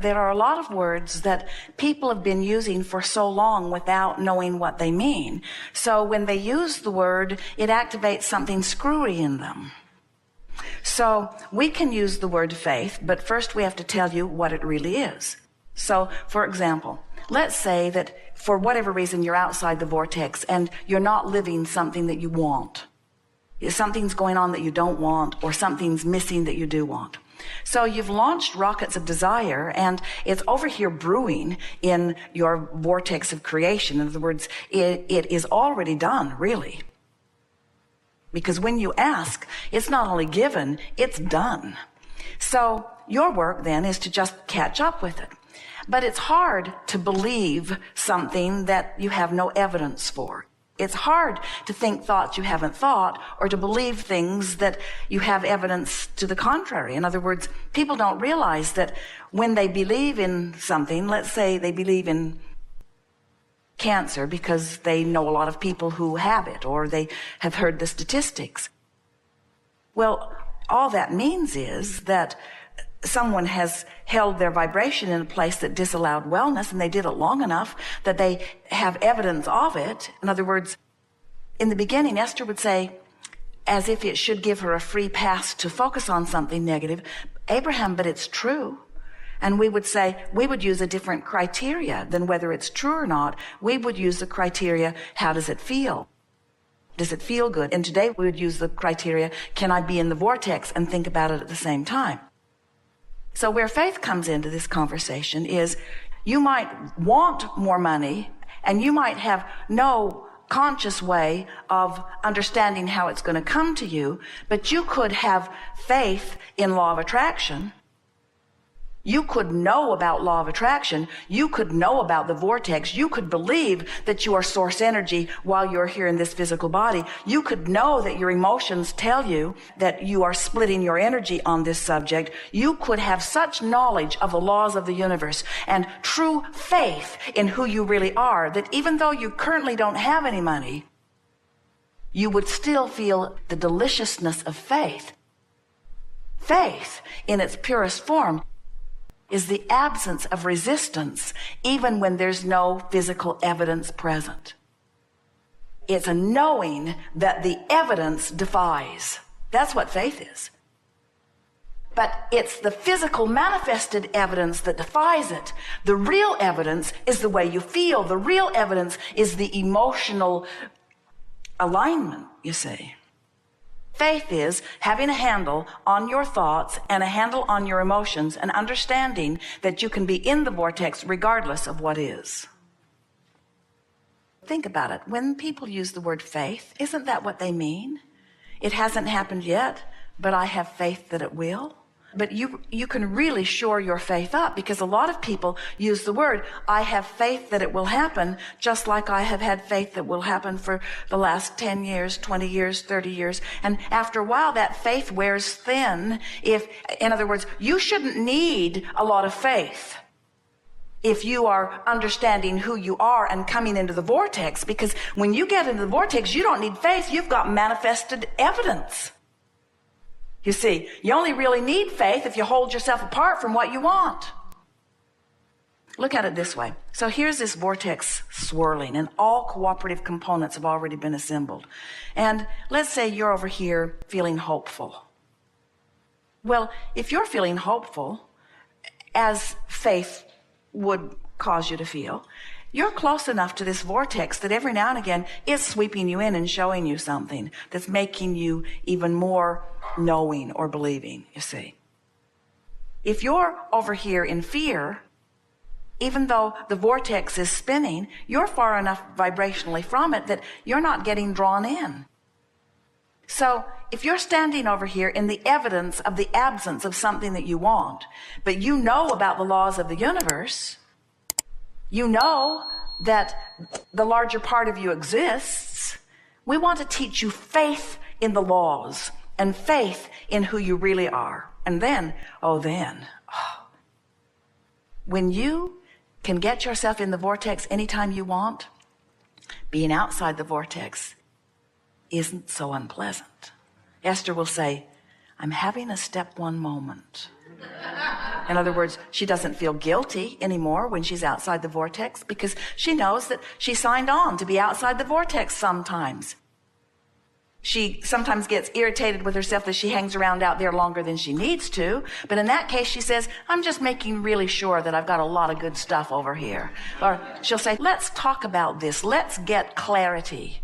there are a lot of words that people have been using for so long without knowing what they mean. So when they use the word, it activates something screwy in them. So we can use the word faith, but first we have to tell you what it really is. So, for example, let's say that for whatever reason you're outside the vortex and you're not living something that you want. Something's going on that you don't want, or something's missing that you do want. So you've launched rockets of desire, and it's over here brewing in your vortex of creation. In other words, it is already done, really. Because when you ask, it's not only given, it's done. So your work then is to just catch up with it. But it's hard to believe something that you have no evidence for. It's hard to think thoughts you haven't thought, or to believe things that you have evidence to the contrary. In other words, people don't realize that when they believe in something, let's say they believe in cancer because they know a lot of people who have it, or they have heard the statistics. Well, all that means is that someone has held their vibration in a place that disallowed wellness, and they did it long enough that they have evidence of it. In other words, in the beginning, Esther would say, as if it should give her a free pass to focus on something negative, Abraham, but it's true. And we would say, we would use a different criteria than whether it's true or not. We would use the criteria, how does it feel? Does it feel good? And today we would use the criteria, can I be in the vortex and think about it at the same time? So where faith comes into this conversation is, you might want more money and you might have no conscious way of understanding how it's going to come to you, but you could have faith in law of attraction. You could know about law of attraction. You could know about the vortex. You could believe that you are source energy while you're here in this physical body. You could know that your emotions tell you that you are splitting your energy on this subject. You could have such knowledge of the laws of the universe and true faith in who you really are that even though you currently don't have any money, you would still feel the deliciousness of faith. Faith in its purest form is the absence of resistance, even when there's no physical evidence present. It's a knowing that the evidence defies. That's what faith is. But it's the physical manifested evidence that defies it. The real evidence is the way you feel. The real evidence is the emotional alignment, you see. Faith is having a handle on your thoughts and a handle on your emotions, and understanding that you can be in the vortex regardless of what is. Think about it. When people use the word faith, isn't that what they mean? It hasn't happened yet, but I have faith that it will. But you can really shore your faith up, because a lot of people use the word, I have faith that it will happen, just like I have had faith that will happen for the last 10 years, 20 years, 30 years. And after a while, that faith wears thin. In other words, you shouldn't need a lot of faith if you are understanding who you are and coming into the vortex, because when you get into the vortex, you don't need faith. You've got manifested evidence. You see, you only really need faith if you hold yourself apart from what you want. Look at it this way. So here's this vortex swirling, and all cooperative components have already been assembled. And let's say you're over here feeling hopeful. Well, if you're feeling hopeful, as faith would cause you to feel, you're close enough to this vortex that every now and again it's sweeping you in and showing you something that's making you even more knowing or believing, you see. If you're over here in fear, even though the vortex is spinning, you're far enough vibrationally from it that you're not getting drawn in. So if you're standing over here in the evidence of the absence of something that you want, but you know about the laws of the universe, you know that the larger part of you exists, we want to teach you faith in the laws and faith in who you really are. And then, when you can get yourself in the vortex anytime you want, being outside the vortex isn't so unpleasant. Esther will say, I'm having a step one moment. In other words, she doesn't feel guilty anymore when she's outside the vortex because she knows that she signed on to be outside the vortex sometimes. She sometimes gets irritated with herself that she hangs around out there longer than she needs to. But in that case, she says, I'm just making really sure that I've got a lot of good stuff over here. Or she'll say, let's talk about this. Let's get clarity.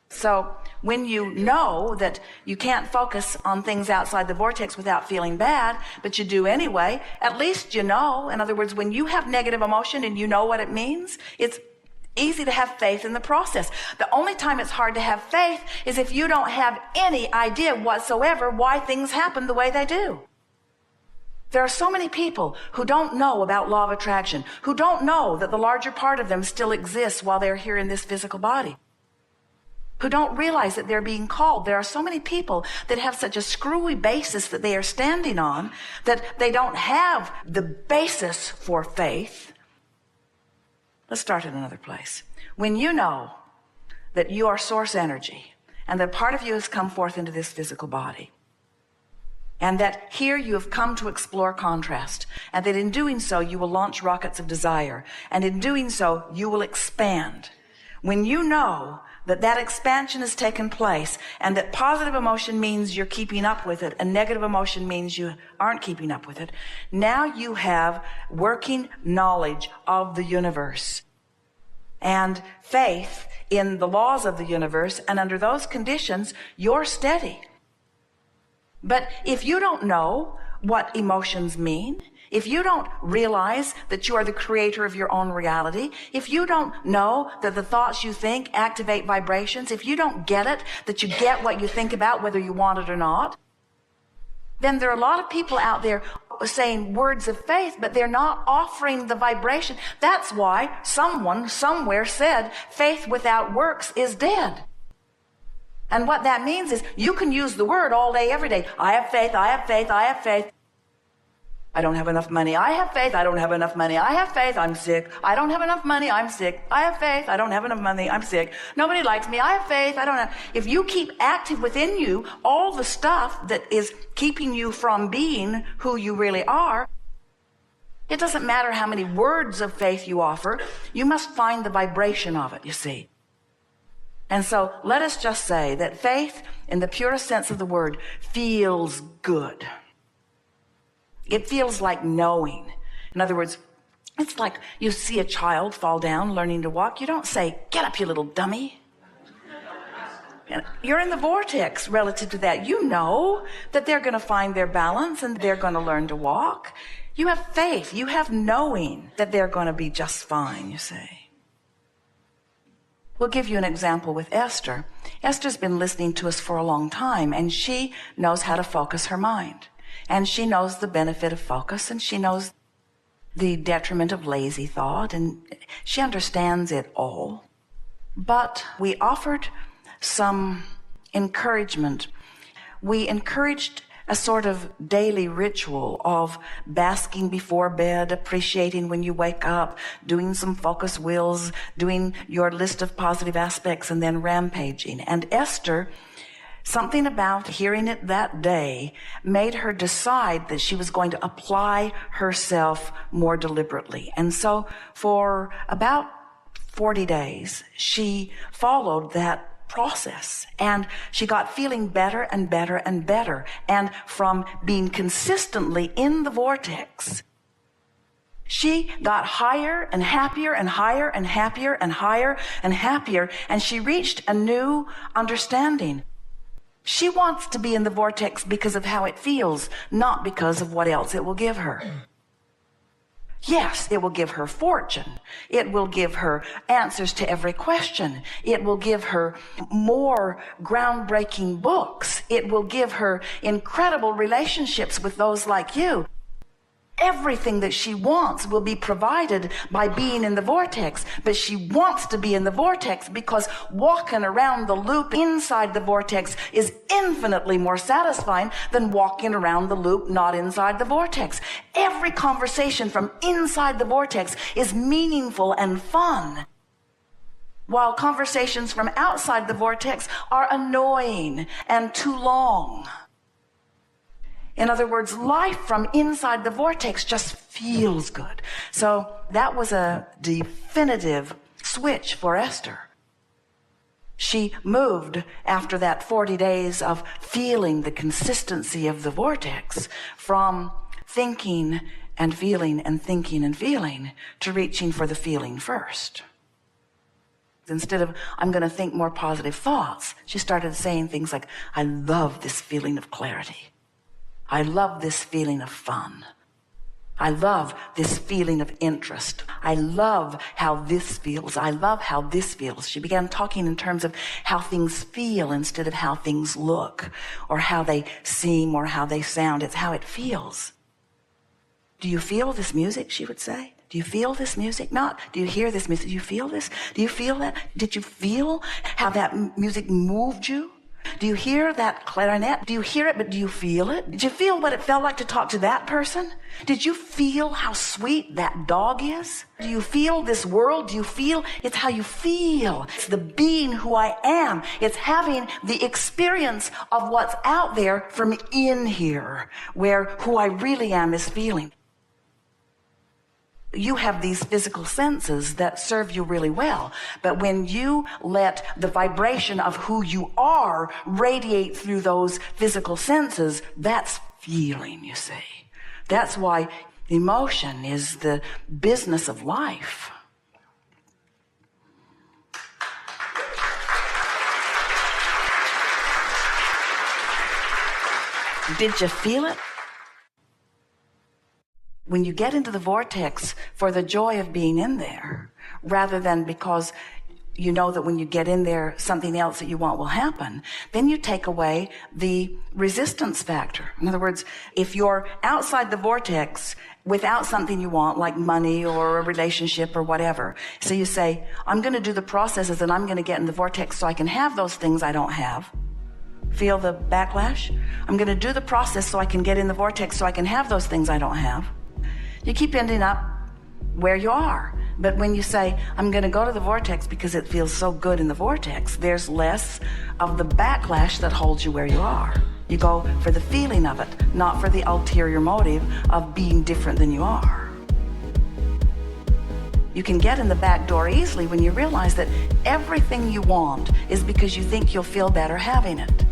So when you know that you can't focus on things outside the vortex without feeling bad, but you do anyway, at least you know. In other words, when you have negative emotion and you know what it means, it's easy to have faith in the process. The only time it's hard to have faith is if you don't have any idea whatsoever why things happen the way they do. There are so many people who don't know about law of attraction, who don't know that the larger part of them still exists while they're here in this physical body, who don't realize that they're being called. There are so many people that have such a screwy basis that they are standing on that they don't have the basis for faith. Let's start at another place. When you know that you are source energy and that part of you has come forth into this physical body, and that here you have come to explore contrast, and that in doing so you will launch rockets of desire, and in doing so you will expand. When you know that that expansion has taken place and that positive emotion means you're keeping up with it and negative emotion means you aren't keeping up with it, now you have working knowledge of the universe and faith in the laws of the universe, and under those conditions you're steady. But if you don't know what emotions mean, if you don't realize that you are the creator of your own reality, if you don't know that the thoughts you think activate vibrations, if you don't get it, that you get what you think about whether you want it or not, then there are a lot of people out there saying words of faith, but they're not offering the vibration. That's why someone somewhere said faith without works is dead. And what that means is you can use the word all day, every day. I have faith, I have faith, I have faith. I don't have enough money. I have faith. I don't have enough money. I have faith. I'm sick. I don't have enough money. I'm sick. I have faith. I don't have enough money. I'm sick. Nobody likes me. I have faith. I don't have. If you keep active within you all the stuff that is keeping you from being who you really are, it doesn't matter how many words of faith you offer. You must find the vibration of it, you see. And so let us just say that faith, in the purest sense of the word, feels good. It feels like knowing. In other words, it's like you see a child fall down learning to walk. You don't say, get up, you little dummy. You're in the vortex relative to that. You know that they're going to find their balance and they're going to learn to walk. You have faith. You have knowing that they're going to be just fine, you say. We'll give you an example with Esther. Esther's been listening to us for a long time, and she knows how to focus her mind. And she knows the benefit of focus, and she knows the detriment of lazy thought, and she understands it all. But we offered some encouragement. We encouraged a sort of daily ritual of basking before bed, appreciating when you wake up, doing some focus wills, doing your list of positive aspects, and then rampaging. And Esther, something about hearing it that day made her decide that she was going to apply herself more deliberately. And so for about 40 days, she followed that process, and she got feeling better and better and better. And from being consistently in the vortex, she got higher and happier and higher and happier and higher and happier, and she reached a new understanding. She wants to be in the vortex because of how it feels, not because of what else it will give her. Yes, it will give her fortune. It will give her answers to every question. It will give her more groundbreaking books. It will give her incredible relationships with those like you. Everything that she wants will be provided by being in the vortex, but she wants to be in the vortex because walking around the loop inside the vortex is infinitely more satisfying than walking around the loop not inside the vortex. Every conversation from inside the vortex is meaningful and fun, while conversations from outside the vortex are annoying and too long. In other words, life from inside the vortex just feels good. So that was a definitive switch for Esther. She moved after that 40 days of feeling the consistency of the vortex from thinking and feeling and thinking and feeling to reaching for the feeling first. Instead of, I'm going to think more positive thoughts, she started saying things like, I love this feeling of clarity. I love this feeling of fun. I love this feeling of interest. I love how this feels. I love how this feels. She began talking in terms of how things feel instead of how things look or how they seem or how they sound. It's how it feels. Do you feel this music, she would say? Do you feel this music? Not, do you hear this music? Do you feel this? Do you feel that? Did you feel how that music moved you? Do you hear that clarinet? Do you hear it, but do you feel it? Did you feel what it felt like to talk to that person? Did you feel how sweet that dog is? Do you feel this world? Do you feel? It's how you feel. It's the being who I am. It's having the experience of what's out there from in here, where who I really am is feeling. You have these physical senses that serve you really well. But when you let the vibration of who you are radiate through those physical senses, that's feeling, you see. That's why emotion is the business of life. Did you feel it? When you get into the vortex for the joy of being in there, rather than because you know that when you get in there, something else that you want will happen, then you take away the resistance factor. In other words, if you're outside the vortex without something you want, like money or a relationship or whatever, so you say, I'm going to do the processes and I'm going to get in the vortex so I can have those things I don't have. Feel the backlash? I'm going to do the process so I can get in the vortex so I can have those things I don't have. You keep ending up where you are. But when you say, I'm going to go to the vortex because it feels so good in the vortex, there's less of the backlash that holds you where you are. You go for the feeling of it, not for the ulterior motive of being different than you are. You can get in the back door easily when you realize that everything you want is because you think you'll feel better having it.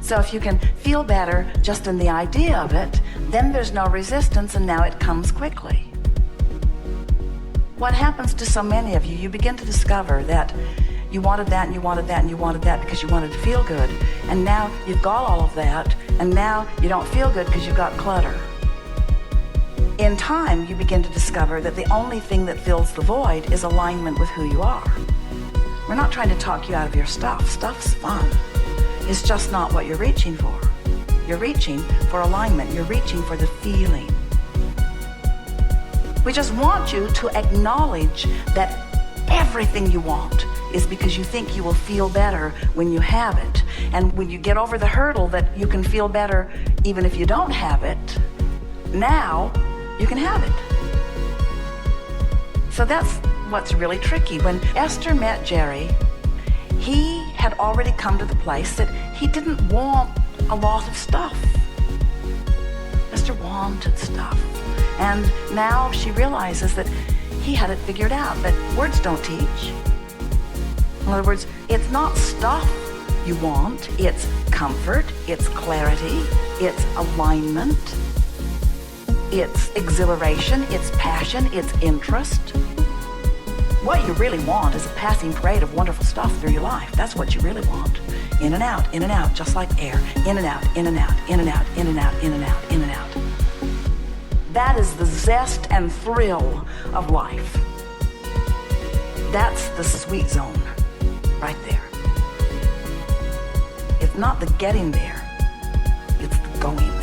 So if you can feel better just in the idea of it, then there's no resistance and now it comes quickly. What happens to so many of you, you begin to discover that you wanted that and you wanted that and you wanted that because you wanted to feel good. And now you've got all of that and now you don't feel good because you've got clutter. In time, you begin to discover that the only thing that fills the void is alignment with who you are. We're not trying to talk you out of your stuff. Stuff's fun. It's just not what you're reaching for. You're reaching for alignment. You're reaching for the feeling. We just want you to acknowledge that everything you want is because you think you will feel better when you have it. And when you get over the hurdle that you can feel better even if you don't have it, now you can have it. So that's what's really tricky. When Esther met Jerry, he had already come to the place that he didn't want a lot of stuff. Esther wanted stuff. And now she realizes that he had it figured out, that words don't teach. In other words, it's not stuff you want, it's comfort, it's clarity, it's alignment, it's exhilaration, it's passion, it's interest. What you really want is a passing parade of wonderful stuff through your life. That's what you really want. In and out, just like air. In and out, in and out, in and out, in and out, in and out, in and out. That is the zest and thrill of life. That's the sweet zone right there. It's not the getting there, it's the going